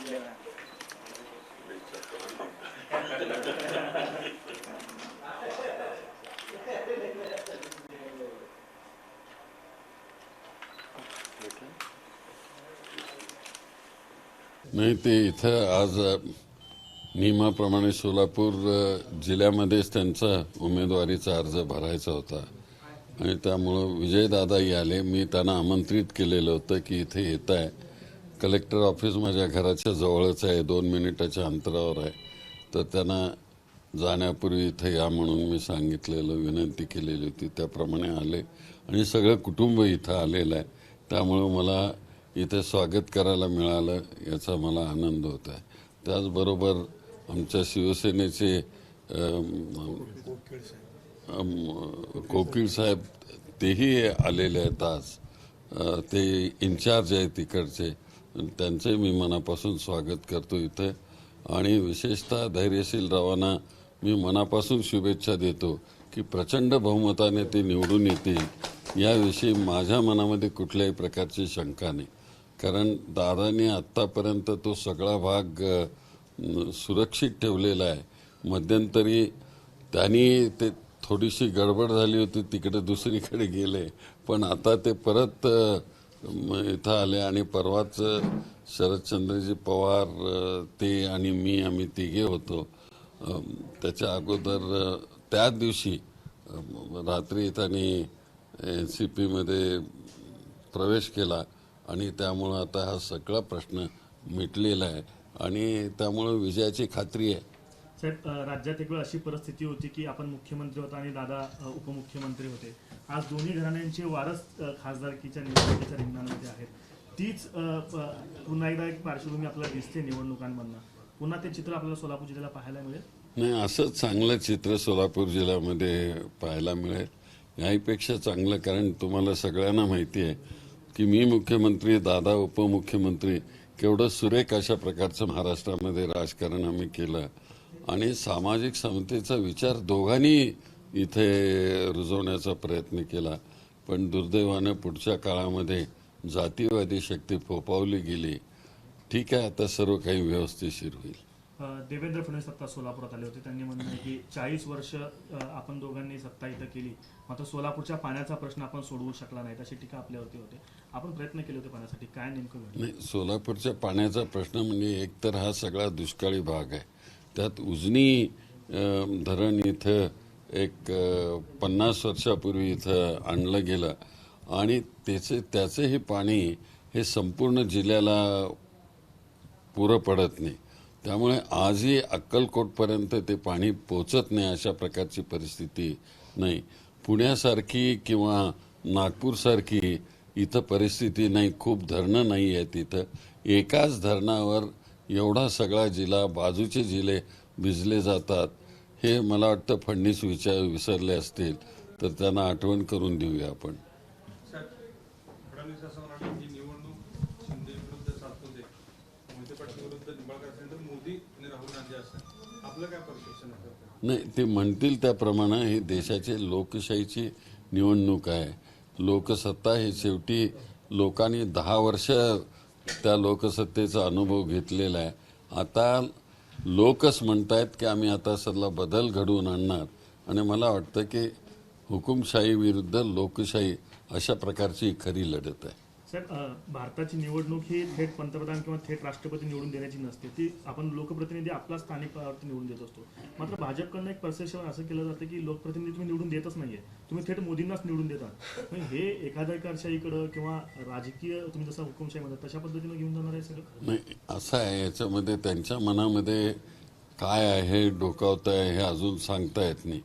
नाही, ते इथं आज नियमाप्रमाणे सोलापूर जिल्ह्यामध्येच त्यांचा उमेदवारीचा अर्ज भरायचा होता आणि त्यामुळं विजयदादाही आले. मी त्यांना आमंत्रित केलेलं होतं की इथे येत आहे. कलेक्टर ऑफिस माझ्या घराच्या जवळच आहे, 2 मिनिटाच्या अंतरावर आहे. तर त्यांना जाण्यापूर्वी इथे या म्हणून मी सांगितलेलं, विनंती केलेली होती. त्याप्रमाणे आले आणि सगळं कुटुंब इथं आलेलं आहे. त्यामुळं मला इथे स्वागत करायला मिळालं याचा मला आनंद होत आहे. त्याचबरोबर आमच्या शिवसेनेचे कोकिळ साहेब तेही आलेले आहेत आज. ते इन्चार्ज आहेत तिकडचे. त्यांचे मी मनापासून स्वागत करतो इथे. आणि विशेषतः धैर्यशील रावांना मी मनापासून शुभेच्छा देतो की प्रचंड बहुमताने ते निवडून येतील याविषयी माझ्या मनामध्ये कुठल्याही प्रकारची शंका नाही. कारण दादांनी आत्तापर्यंत तो सगळा भाग सुरक्षित ठेवलेला आहे. मध्यंतरी त्यांनी ते थोडीशी गडबड झाली होती, तिकडे दुसरीकडे गेले, पण आता ते परत इथं आले. आणि परवाच शरदचंद्रजी पवार ते आणि मी आम्ही तिघे होतो. त्याच्या अगोदर त्याच दिवशी रात्री त्यांनी NCPमध्ये प्रवेश केला आणि त्यामुळं आता हा सगळा प्रश्न मिटलेला आहे आणि त्यामुळं विजयाची खात्री आहे. साहेब, राज्यात एक वेळ अशी परिस्थिती होती की आपण मुख्यमंत्री होता आणि दादा उपमुख्यमंत्री होते. आज दोन्ही घराण्यांचे वारस खासदारकीच्या निवडणुकीच्या रिंगणामध्ये आहेत. तीच पुन्हा एकदा एक पार्श्वभूमी आपल्याला दिसते निवडणुकांमधनं. पुन्हा ते चित्र आपल्याला सोलापूर जिल्ह्याला पाहायला मिळेल? नाही, असंच चांगलं चित्र सोलापूर जिल्ह्यामध्ये पाहायला मिळेल. याहीपेक्षा चांगलं, कारण तुम्हाला सगळ्यांना माहिती आहे की मी मुख्यमंत्री, दादा उपमुख्यमंत्री, केवढं सुरेख अशा प्रकारचं महाराष्ट्रामध्ये राजकारण आम्ही केलं आणि सामाजिक समतेचा विचार दोघांनी इथे रुजवण्याचा प्रयत्न केला. पण दुर्दैवानं पुढच्या काळामध्ये जातीवादी शक्ती फोफावली गेली. ठीक आहे, आता सर्व काही व्यवस्थिशीर होईल. देवेंद्र फडणवीस सत्ता सोलापुरात आले होते. त्यांनी म्हणलं की 40 वर्ष आपण दोघांनी सत्ता इथं केली, मात्र सोलापूरच्या पाण्याचा प्रश्न आपण सोडवू शकला नाही, अशी टीका आपल्यावरती होते. आपण प्रयत्न केले होते पाण्यासाठी, काय नेमकं घडलं? नाही, सोलापूरच्या पाण्याचा प्रश्न म्हणजे एकतर हा सगळा दुष्काळी भाग आहे. त्यात उजनी धरण इथं एक 50 वर्षापूर्वी इथं आणलं गेलं आणि त्याचंही पाणी हे संपूर्ण जिल्ह्याला पुरं पडत नाही. त्यामुळे आजही अक्कलकोटपर्यंत ते पाणी पोचत नाही, अशा प्रकारची परिस्थिती नाही. पुण्यासारखी किंवा नागपूरसारखी इथं परिस्थिती नाही. खूप धरणं नाही आहेत इथं. एकाच धरणावर एवढा सगळा जिल्हा, बाजूचे जिल्हे भिजले जातात. हे मला वाटतं फडणवीस विसरले असतील तर त्यांना आठवण करून देऊया आपण. नाही, ते म्हणतील त्याप्रमाणे ही देशाची लोकशाहीची निवडणूक आहे. लोकसत्ता हे शेवटी लोकांनी 10 वर्ष त्या लोकसत्तेचा अनुभव घेतलेला आहे. आता लोकच म्हणतायत की आम्ही आता सगळा बदल घडवून आणणार आणि मला वाटतं की हुकुमशाही विरुद्ध लोकशाही अशा प्रकारची खरी लढत आहे. साहेब, भारताची निवडणूक ही थेट पंतप्रधान किंवा थेट राष्ट्रपती निवडून देण्याची नसते. ती आपण लोकप्रतिनिधी आपला स्थानिक पदावरती निवडून देत असतो. मात्र भाजपकडनं एक परसेप्शन असं केलं जातं की लोकप्रतिनिधी तुम्ही निवडून देतच नाहीये, तुम्ही थेट मोदींनाच निवडून देतात. हे एकाधिकारशाहीकडं किंवा राजकीय तुम्ही जसं हुकुमशाही म्हणतात तशा पद्धतीनं घेऊन जाणार आहे सगळं? नाही, असं आहे. याच्यामध्ये त्यांच्या मनामध्ये काय आहे, डोकावत आहे, हे अजून सांगता येत नाही.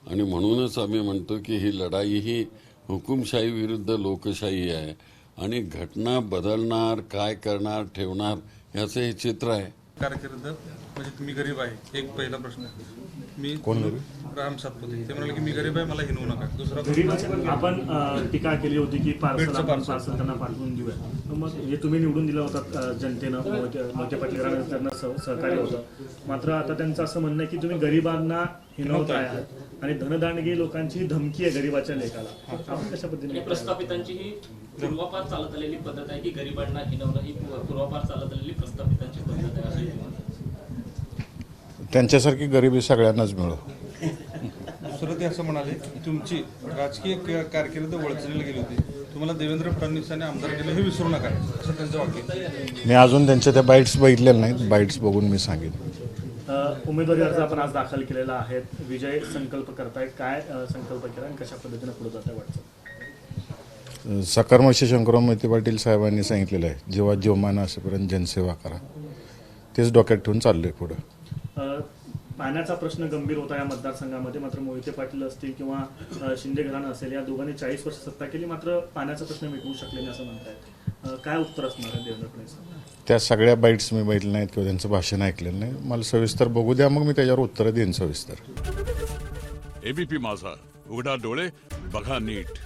आणि म्हणूनच आम्ही म्हणतो की ही लढाई ही हुकुमशाही विरुद्ध लोकशाही आहे आणि घटना बदलणार, काय करणार, ठेवणार याचं हे चित्र आहे. कारकीर्द म्हणजे तुम्ही गरीब आहे, एक पहिला प्रश्न. मी राम सातपुते, ते म्हणाले की मी गरीब आहे, मला हिनवू नका. दुसरा, आपण टीका केली होती की पार्सल त्यांना पाठवून देऊया. मग हे तुम्ही निवडून दिलं होतं जनतेनं, मोठे पाटील त्यांना सहकार्य होतं. मात्र आता त्यांचं असं म्हणणं आहे की तुम्ही गरिबांना हिनवताय आणि धनदांडगी लोकांची धमकी आहे गरिबाच्या लेखाला. आपण कशा पद्धतीने आणि प्रस्थापितांची ही पूर्वापार चालत आलेली पद्धत आहे की गरिबांना हिनवणं ही पूर्वापार चालत आलेली प्रस्थापितांची पद्धत आहे असं त्यांच्यासारखी गरिबी सगळ्यांनाच मिळो. दुसरं ते असं म्हणाले की तुमची राजकीय कारकीर्द वळचलेली गेली होती, तुम्हाला देवेंद्र फडणवीसांनी आमदार केलं हे विसरू नका, असं त्यांचं वाक्य. मी अजून त्यांच्या त्या बाईट्स बघितलेल्या नाहीत, बाईट्स बघून मी सांगेन. उमेदवारी अर्ज आपण आज दाखल केलेला आहे. विजय संकल्प करताय, काय संकल्प केला आणि कशा पद्धतीने पुढे जाताय वाटतं? सकर्मशी शंकरराव मोहिते पाटील साहेबांनी सांगितलेलं आहे, जेव्हा जीवमान असेपर्यंत जनसेवा करा, तेच डोक्यात ठेवून चाललंय पुढं. पाण्याचा प्रश्न गंभीर होता या मतदारसंघामध्ये. मात्र मोहिते पाटील असतील किंवा शिंदे घराणं असेल, या दोघांनी 40 वर्ष सत्ता केली, मात्र पाण्याचा प्रश्न मिटवू शकले नाही असं म्हणतायत. काय उत्तर असणार आहे देवेंद्र फडणवीस? त्या सगळ्या बाईट्स मी बघितल्या नाहीत किंवा त्यांचं भाषण ऐकलेलं नाही. मला सविस्तर बघू द्या, मग मी त्याच्यावर उत्तरं देईन सविस्तर. एबीपी माझा, उघडा डोळे बघा नीट.